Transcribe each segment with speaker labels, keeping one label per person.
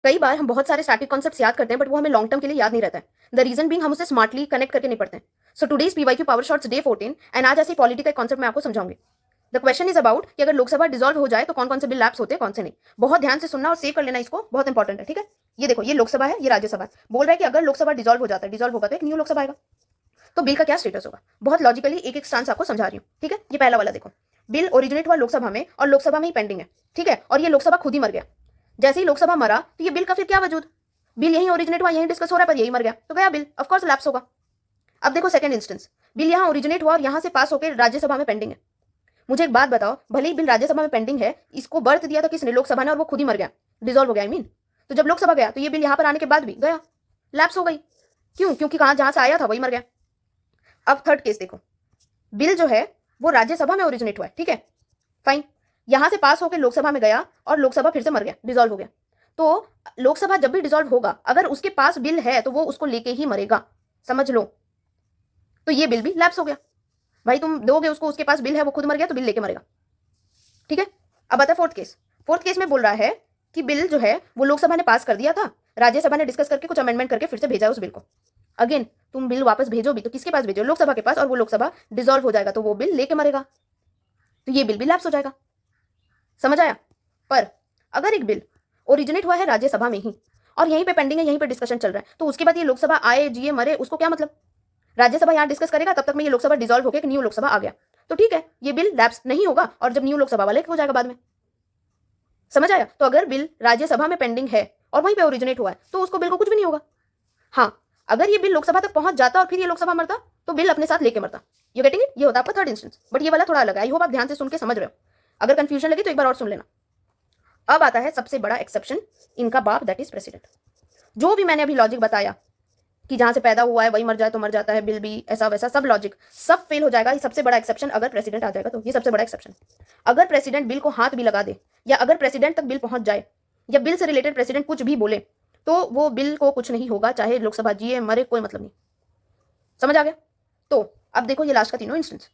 Speaker 1: कई बार हम बहुत सारे स्टैटिक कॉन्सेप्ट्स याद करते हैं बट वो हमें लॉन्ग टर्म के लिए याद नहीं रहता है। द रीजन बीइंग हम उसे स्मार्टली कनेक्ट करके नहीं पढ़ते हैं। So today's PYQ power shots day 14 and आज ऐसी पॉलिटी का कॉन्सेप्ट मैं आपको समझाऊंगी। द क्वेश्चन इज अबाउट कि अगर लोकसभा डिसॉल्व हो जाए तो कौन कौन से बिल लैप्स होते हैं कौन से नहीं। बहुत ध्यान से सुनना और सेव कर लेना, इसको बहुत इंपॉर्टेंट है। ठीक है, ये देखो, ये लोकसभा है, ये राज्यसभा है। बोल रहा है कि अगर लोकसभा डिसॉल्व हो जाता है, डिसॉल्व होगा तो एक न्यू लोकसभा आएगा, तो बिल का क्या स्टेटस होगा। बहुत लॉजिकली एक एक स्टांस आपको समझा रही हूँ। ठीक है, ये पहला वाला देखो, बिल ओरिजिनेट हुआ लोकसभा में और लोकसभा में ही पेंडिंग है। ठीक है, और ये लोकसभा खुद ही मर गया। जैसे ही लोकसभा मरा तो ये बिल का फिर क्या वजूद, बिल यहीं ओरिजिनेट हुआ, यहीं डिस्कस हो रहा है, पर यही मर गया तो गया बिल, ऑफ कोर्स लैप्स होगा। अब देखो सेकंड इंस्टेंस, बिल यहां ओरिजिनेट हुआ और यहां से पास होकर राज्यसभा में पेंडिंग है। मुझे एक बात बताओ, भले ही बिल राज्यसभा में पेंडिंग है, इसको बर्थ दिया था किसने, लोकसभा ने, और वो खुद ही मर गया, डिसॉल्व हो गया। आई मीन तो जब लोकसभा गया तो ये बिल यहां पर आने के बाद भी गया, लैप्स हो गई। क्यों? क्योंकि कहां जहां से आया था वही मर गया। अब थर्ड केस देखो, बिल जो है वो राज्यसभा में ओरिजिनेट हुआ है। ठीक है, फाइन, यहां से पास होकर लोकसभा में गया और लोकसभा फिर से मर गया, डिसॉल्व हो गया। तो लोकसभा जब भी डिसॉल्व होगा, अगर उसके पास बिल है तो वो उसको लेके ही मरेगा, समझ लो। तो ये बिल भी लैप्स हो गया। भाई तुम दोगे उसको, उसके पास बिल है, वो खुद मर गया तो बिल लेके मरेगा। ठीक है, अब आता है फोर्थ केस। फोर्थ केस में बोल रहा है कि बिल जो है वो लोकसभा ने पास कर दिया था, राज्यसभा ने डिस्कस करके कुछ अमेंडमेंट करके फिर से भेजा उस बिल को। अगेन तुम बिल वापस भेजो भी तो किसके पास भेजो, लोकसभा के पास, और वो लोकसभा डिसॉल्व हो जाएगा तो वो बिल लेके मरेगा, तो ये बिल भी लैप्स हो जाएगा। समझ आया? पर अगर एक बिल ओरिजिनेट हुआ है राज्यसभा में ही और यहीं पे पेंडिंग है, यहीं पे डिस्कशन चल रहा है, तो उसके बाद ये लोकसभा आए जिए मरे, उसको क्या मतलब। राज्यसभा यहाँ डिस्कस करेगा, तब तक में ये लोकसभा डिसॉल्व होकर एक न्यू लोकसभा आ गया, तो ठीक है, ये बिल लैप्स नहीं होगा, और जब न्यू लोकसभा वाले हो जाएगा बाद में। समझ आया? तो अगर बिल राज्यसभा में पेंडिंग है और वहीं पे ओरिजिनेट हुआ है तो उसको बिल को कुछ भी नहीं होगा। हाँ, अगर ये बिल लोकसभा तक पहुंच जाता और फिर ये लोकसभा मरता तो बिल अपने साथ लेके मरता। You getting it? ये होता आपका थर्ड इंस्टेंस, बट ये वाला थोड़ा अलग है। आई होप आप ध्यान से सुन के समझ रहे हो। अगर कंफ्यूजन लगे तो एक बार और सुन लेना। अब आता है सबसे बड़ा एक्सेप्शन, इनका बाप, दैट इज प्रेसिडेंट। जो भी मैंने अभी लॉजिक बताया कि जहां से पैदा हुआ है वही मर जाए तो मर जाता है, बिल भी ऐसा वैसा, सब लॉजिक सब फेल हो जाएगा। ये सबसे बड़ा एक्सेप्शन अगर प्रेसिडेंट आ जाएगा तो, ये सबसे बड़ा एक्सेप्शन। अगर प्रेसिडेंट बिल को हाथ भी लगा दे, या अगर प्रेसिडेंट तक बिल पहुंच जाए, या बिल से रिलेटेड प्रेसिडेंट कुछ भी बोले, तो वो बिल को कुछ नहीं होगा, चाहे लोकसभा जिए मरे, कोई मतलब नहीं। समझ आ गया? तो अब देखो ये लास्ट का तीनों इंस्टेंस,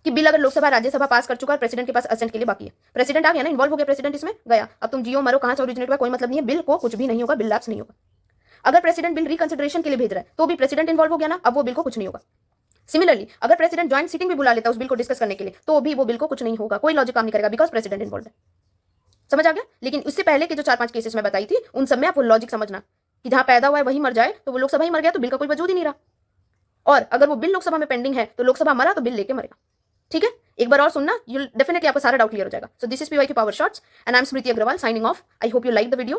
Speaker 1: कि बिल अगर लोकसभा राज्यसभा पास कर चुका है, प्रेसिडेंट के पास असेंट के लिए बाकी है, प्रेसिडेंट आ गया ना, इन्वॉल्व हो गया प्रेसिडेंट, इसमें गया, अब तुम जियो मरो, कहां से ओरिजिनेट हुआ कोई मतलब नहीं है, बिल को कुछ भी नहीं होगा, बिल लैप्स नहीं होगा। अगर प्रेसिडेंट बिल रिकंसिडरेशन के लिए भेज रहा है तो भी प्रेसिडेंट इन्वॉल्व हो गया ना, अब वो बिल को कुछ नहीं होगा। सिमिलरली अगर प्रेसिडेंट ज्वाइंट सीटिंग भी बुला लेता उस बिल को डिस्कस करने के लिए, तो भी वो बिल को कुछ नहीं होगा, कोई लॉजिक काम नहीं करेगा, बिकॉज प्रेसिडेंट इन्वॉल्व है। समझ आ गया? लेकिन उससे पहले के जो 4-5 केसेस मैं बताई थी, उन सब में आप वो लॉजिक समझना कि जहां पैदा हुआ है वही मर जाए तो वो लोकसभा ही मर गया, तो बिल का कोई वजूद ही नहीं रहा। और अगर वो बिल लोकसभा में पेंडिंग है तो लोकसभा मरा तो बिल लेके मरेगा। ठीक है, एक बार और सुनना, यू डेफिनेटली आपको सारा डाउट क्लियर हो जाएगा। So this is PYQ power shots and I am Smriti Agarwal signing off. I hope you like the video.